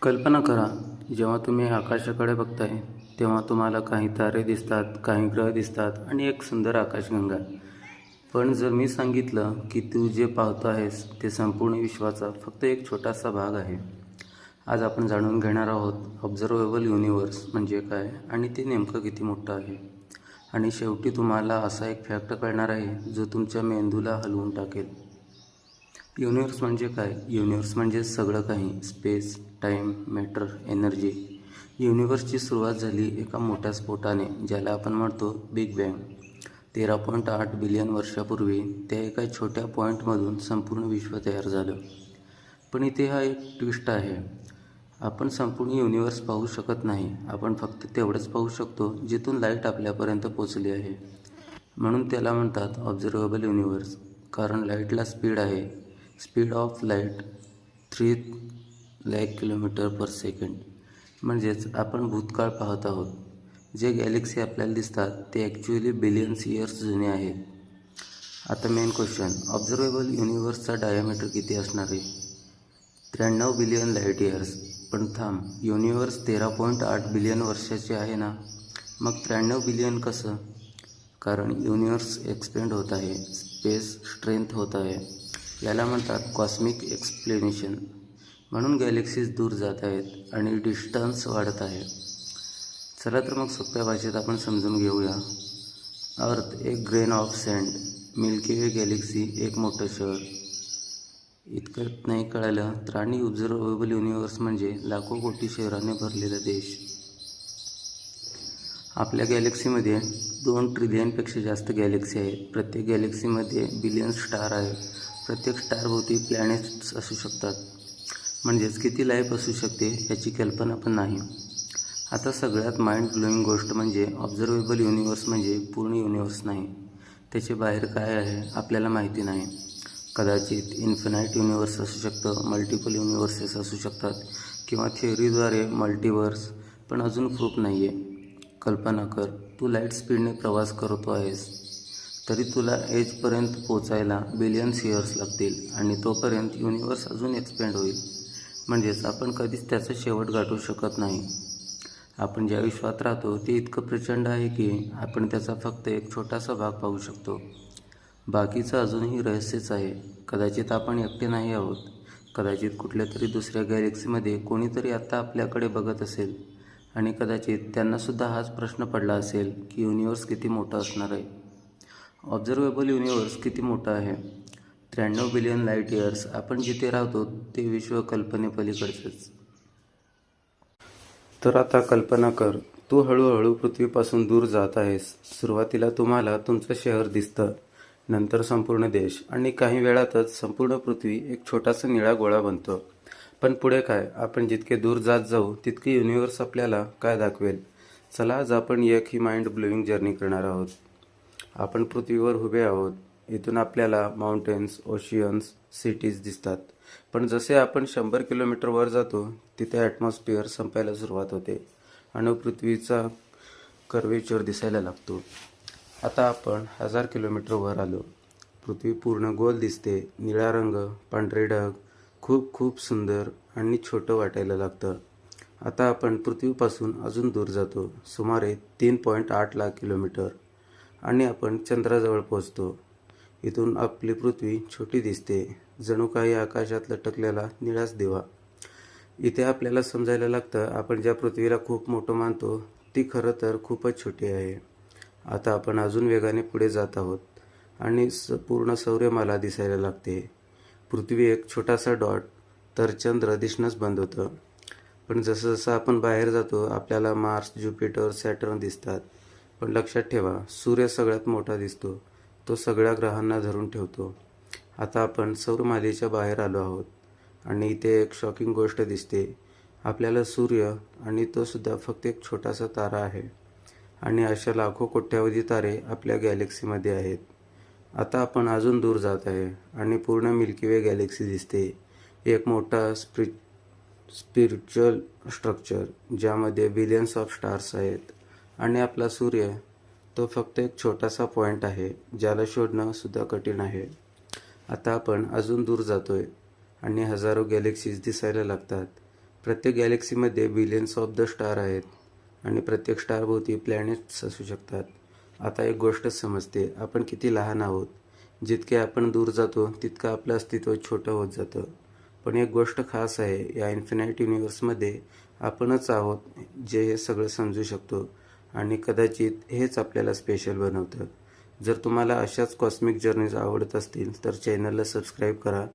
कल्पना करा, जेव्हा तुम्ही आकाशाकडे बघताय तेव्हा तुम्हाला काही तारे दिसतात, काही ग्रह दिसतात आणि एक सुंदर आकाशगंगा. पण जर मी सांगितलं की तू जे पाहतो आहेस ते संपूर्ण विश्वाचा फक्त एक छोटासा भाग आहे. आज आपण जाणून घेणार आहोत ऑब्झर्वेबल युनिवर्स म्हणजे काय आणि ते नेमकं किती मोठं आहे. आणि शेवटी तुम्हाला असा एक फॅक्ट कळणार आहे जो तुमच्या मेंदूला हलवून टाकेल. युनिवर्स म्हणजे काय? युनिवर्स म्हणजे सगळं काही. Space, time, matter, energy. युनिवर्सची सुरुवात झाली एका मोठ्या स्फोटाने ज्याला आपण म्हणतो बिग बँग. 13.8 बिलियन वर्षापूर्वी त्या एका छोट्या पॉईंटमधून संपूर्ण विश्व तयार झालं. पण इथे हा एक ट्विस्ट आहे. आपण संपूर्ण युनिवर्स पाहू शकत नाही. आपण फक्त तेवढंच पाहू शकतो जिथून लाईट आपल्यापर्यंत पोचली आहे. म्हणून त्याला म्हणतात ऑब्झर्वेबल युनिवर्स. कारण लाईटला स्पीड आहे. Speed of light 3 lakh kilometre per second. म्हणजेच आपण भूतकाळ पाहत आहोत. जे गॅलेक्सी आपल्याला दिसतात ते ॲक्च्युअली बिलियन्स इयर्स जुने आहेत. आता मेन क्वेश्चन, ऑब्झर्वेबल युनिवर्सचा डायमीटर किती असणार आहे? 93 बिलियन लाईट इयर्स. पण थांब, युनिवर्स 13.8 बिलियन वर्षाचे आहे ना, मग 93 बिलियन कसं? कारण युनिवर्स एक्सपेंड होत आहे, स्पेस स्ट्रेंथ होत आहे. याला म्हणतात कॉस्मिक एक्सप्लेनेशन. म्हणून गॅलेक्सीज दूर जात आहेत आणि डिस्टन्स वाढत आहे. चला तर मग सोप्या भाषेत आपण समजून घेऊया. अर्थ एक grain of sand, Milky Way galaxy एक मोठं शहर. इतकं नाही कळालं तर आणि ऑब्झर्वेबल युनिवर्स म्हणजे लाखो कोटी शहराने भरलेला देश. आपल्या गॅलेक्सीमध्ये 2 ट्रिलियनपेक्षा जास्त गॅलेक्सी आहेत. प्रत्येक गॅलेक्सीमध्ये बिलियन स्टार आहेत. प्रत्येक स्टारभोवती प्लॅनेट्स असू शकतात. म्हणजेच किती लाईफ असू शकते याची कल्पना पण नाही. आता सगळ्यात माइंड ब्लोईंग गोष्ट म्हणजे ऑब्झर्वेबल युनिवर्स म्हणजे पूर्ण युनिवर्स नाही. त्याचे बाहेर काय आहे आपल्याला माहिती नाही. कदाचित इन्फिनाईट युनिवर्स असू शकतं, मल्टिपल युनिवर्सेस असू शकतात किंवा थिअरीद्वारे मल्टिवर्स, पण अजून प्रूफ नाही आहे. कल्पना कर, तू लाईट स्पीडने प्रवास करतो आहेस, तरी तुला एजपर्यंत पोचायला बिलियन्स इयर्स लागतील आणि तोपर्यंत युनिवर्स अजून एक्सपेंड होईल. म्हणजेच आपण कधीच त्याचा शेवट गाठू शकत नाही. आपण ज्या विश्वात राहतो ते इतकं प्रचंड आहे की आपण त्याचा फक्त एक छोटासा भाग पाहू शकतो. बाकीचं अजूनही रहस्यच आहे. कदाचित आपण एकटे नाही आहोत. कदाचित कुठल्या तरी दुसऱ्या गॅलेक्सीमध्ये कोणीतरी आत्ता आपल्याकडे बघत असेल आणि कदाचित त्यांनासुद्धा हाच प्रश्न पडला असेल की युनिवर्स किती मोठं असणार आहे. ऑब्झर्वेबल युनिवर्स किती मोठं आहे? 93 बिलियन लाईट इयर्स. आपण जिथे राहतो ते विश्व कल्पनेपलीकडचंच. तर आता कल्पना कर, तू हळूहळू पृथ्वीपासून दूर जात आहेस. सुरुवातीला तुम्हाला तुमचं शहर दिसतं, नंतर संपूर्ण देश आणि काही वेळातच संपूर्ण पृथ्वी एक छोटासा निळा गोळा बनतो. पण पुढे काय? आपण जितके दूर जात जाऊ तितके युनिवर्स आपल्याला काय दाखवेल? चला आज आपण एक ही माइंड ब्लोईंग जर्नी करणार आहोत. आपण पृथ्वीवर उभे आहोत. इथून आपल्याला माउंटेन्स, ओशियन्स, सिटीज दिसतात. पण जसे आपण 100 किलोमीटर वर जातो तिथे ॲटमॉस्फिअर संपायला सुरुवात होते आणि पृथ्वीचा कर्वेचर दिसायला लागतो. आता आपण 1000 किलोमीटर वर आलो. पृथ्वी पूर्ण गोल दिसते. निळा रंग, पांढरे ढग, खूप खूप सुंदर आणि छोटं वाटायला लागतं. आता आपण पृथ्वीपासून अजून दूर जातो, सुमारे 3.8 लाख किलोमीटर, आणि आपण चंद्राजवळ पोहोचतो. इथून आपली पृथ्वी छोटी दिसते, जणू काही आकाशात लटकलेला निळाच दिवा. इथे आपल्याला समजायला लागतं आपण ज्या पृथ्वीला खूप मोठं मानतो ती खरं तर खूपच छोटी आहे. आता आपण अजून वेगाने पुढे जात आहोत आणि पूर्ण सौरमाला दिसायला लागते. पृथ्वी एक छोटासा डॉट, तर चंद्र दिसणंच बंद होतं. पण जसं जसं आपण बाहेर जातो आपल्याला मार्स, ज्युपिटर, सॅटर्न दिसतात. पण लक्षात ठेवा, सूर्य सगळ्यात मोठा दिसतो. तो सगळ्या ग्रहांना धरून ठेवतो. आता आपण सौरमालेच्या बाहेर आलो आहोत आणि इथे एक शॉकिंग गोष्ट दिसते. आपल्याला सूर्य आणि तो सुद्धा फक्त एक छोटासा तारा आहे आणि अशा लाखो कोट्यावधी तारे आपल्या गॅलेक्सीमध्ये आहेत. आता आपण अजून दूर जात आहे आणि पूर्ण मिल्की वे गॅलेक्सी दिसते. एक मोठा स्पिरिच्युअल स्ट्रक्चर ज्यामध्ये बिलियन्स ऑफ स्टार्स आहेत आणि आपला सूर्य तो फक्त एक छोटासा पॉईंट आहे ज्याला शोधणं सुद्धा कठीण आहे. आता आपण अजून दूर जातोय आणि हजारो गॅलेक्सीज दिसायला लागतात. प्रत्येक गॅलेक्सीमध्ये बिलियन्स ऑफ द स्टार आहेत आणि प्रत्येक स्टारभोवती प्लॅनेट्स असू शकतात. आता एक गोष्ट समजते, आपण किती लहान आहोत. जितके आपण दूर जातो तितकं आपलं अस्तित्व छोटं होत जातं. पण एक गोष्ट खास आहे, या इन्फिनाईट युनिवर्समध्ये आपणच आहोत जे हे सगळं समजू शकतो आणि कदाचित हेच आपल्याला स्पेशल बनवतं. जर तुम्हाला अशाच कॉस्मिक जर्नीज आवडत असतील तर चॅनलला सबस्क्राईब करा